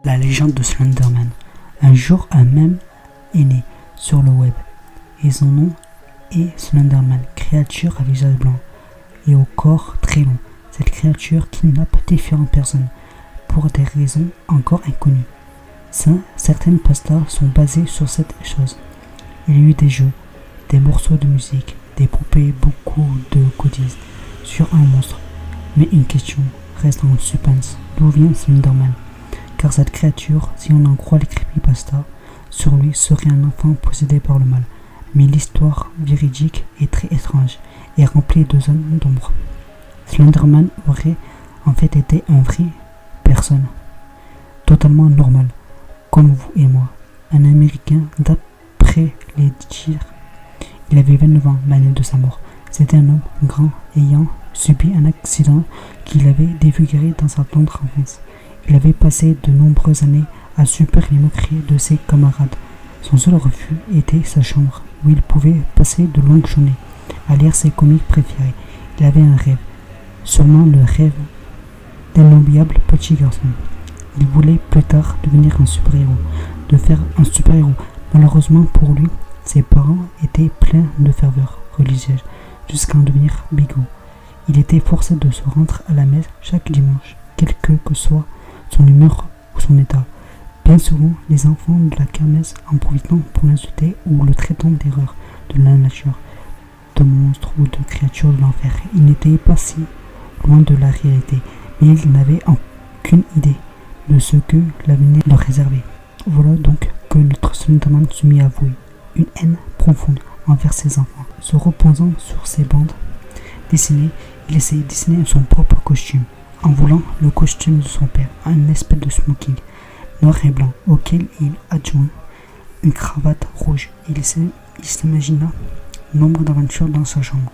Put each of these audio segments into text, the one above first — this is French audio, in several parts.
La légende de Slenderman. Un jour, un mème est né sur le web et son nom est Slenderman, créature à visage blanc et au corps très long. Cette créature kidnappe différentes personnes pour des raisons encore inconnues. Certaines pastas sont basées sur cette chose. Il y a eu des jeux, des morceaux de musique, des poupées, beaucoup de goodies sur un monstre. Mais une question reste en suspense. D'où vient Slenderman? Car cette créature, si on en croit les creepypastas, sur lui serait un enfant possédé par le mal. Mais l'histoire véridique est très étrange et remplie de zones d'ombre. Slenderman aurait en fait été une vraie personne, totalement normale, comme vous et moi. Un Américain, d'après les dires, il avait 29 ans l'année de sa mort. C'était un homme grand ayant subi un accident qui l'avait défiguré dans sa tendre enfance. Il avait passé de nombreuses années à subir les moqueries de ses camarades. Son seul refuge était sa chambre, où il pouvait passer de longues journées à lire ses comics préférés. Il avait un rêve, sûrement le rêve d'innombrables petits garçons. Il voulait plus tard devenir un super-héros, de faire un super-héros. Malheureusement pour lui, ses parents étaient pleins de ferveur religieuse, jusqu'à en devenir bigot. Il était forcé de se rendre à la messe chaque dimanche, quel que soit son humeur ou son état. Bien souvent, les enfants de la kermesse en profitant pour l'insulter ou le traitant d'erreur de la nature, de monstre ou de créature de l'enfer. Il n'était pas si loin de la réalité, mais il n'avait aucune idée de ce que l'avenir leur réservait. Voilà donc que notre Slenderman se mit à avouer une haine profonde envers ses enfants. Se reposant sur ses bandes dessinées, il essayait de dessiner son propre costume, en voulant le costume de son père, un espèce de smoking noir et blanc, auquel il adjoint une cravate rouge. Il s'imagina nombre d'aventures dans sa chambre,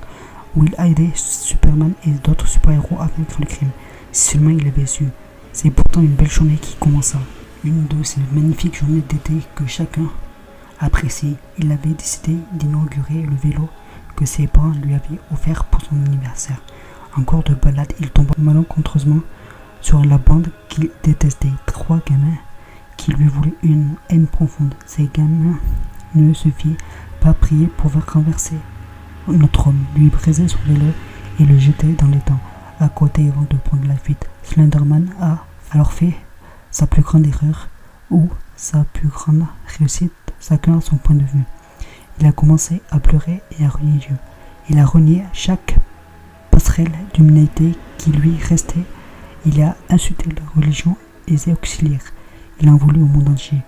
où il aidait Superman et d'autres super-héros à vaincre le crime. Si seulement il avait su. C'est pourtant une belle journée qui commença. Une de ces magnifiques journées d'été que chacun apprécie. Il avait décidé d'inaugurer le vélo que ses parents lui avaient offert pour son anniversaire. En cours de balade, il tomba malencontreusement sur la bande qu'il détestait. 3 gamins qui lui voulaient une haine profonde. Ces gamins ne se firent pas prier pour faire renverser notre homme, lui briser son vélo et le jeter dans l'étang à côté avant de prendre la fuite. Slenderman a alors fait sa plus grande erreur ou sa plus grande réussite, chacun à son point de vue. Il a commencé à pleurer et à renier Dieu. Il a renié chaque passerelle d'humanité qui lui restait. Il a insulté la religion et ses auxiliaires. Il en voulut au monde entier.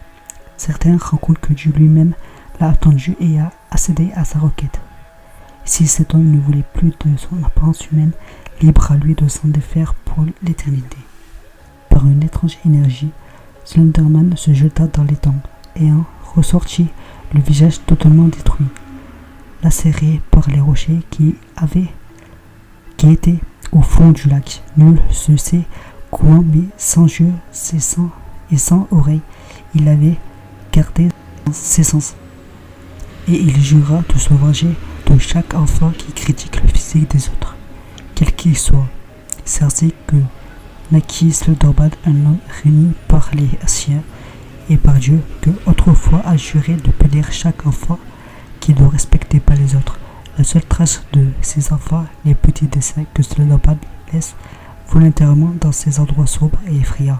Certains racontent que Dieu lui-même l'a attendu et a accédé à sa requête. Si cet homme ne voulait plus de son apparence humaine, libre à lui de s'en défaire pour l'éternité. Par une étrange énergie, Slenderman se jeta dans l'étang et en ressortit le visage totalement détruit, lacéré par les rochers qui étaient au fond du lac. Nul se sait comment, mais sans yeux, et sans oreilles, il avait gardé ses sens. Et il jura de se venger de chaque enfant qui critique le physique des autres, quel qu'il soit. C'est ainsi que naquit Slenderman, un homme réuni par les siens et par Dieu, que autrefois a juré de punir chaque enfant qui ne respectait pas les autres. La seule trace de ces enfants, les petits dessins que Slenderman laisse volontairement dans ces endroits sombres et effrayants,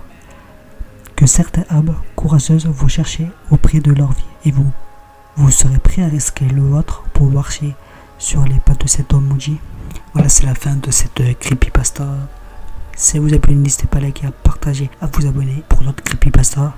que certaines âmes courageuses vont chercher au prix de leur vie. Et vous serez prêts à risquer le vôtre pour marcher sur les pas de cet homme maudit? Voilà, c'est la fin de cette creepypasta. Si vous avez plu, n'hésitez pas à liker, à partager, à vous abonner pour d'autres creepypasta.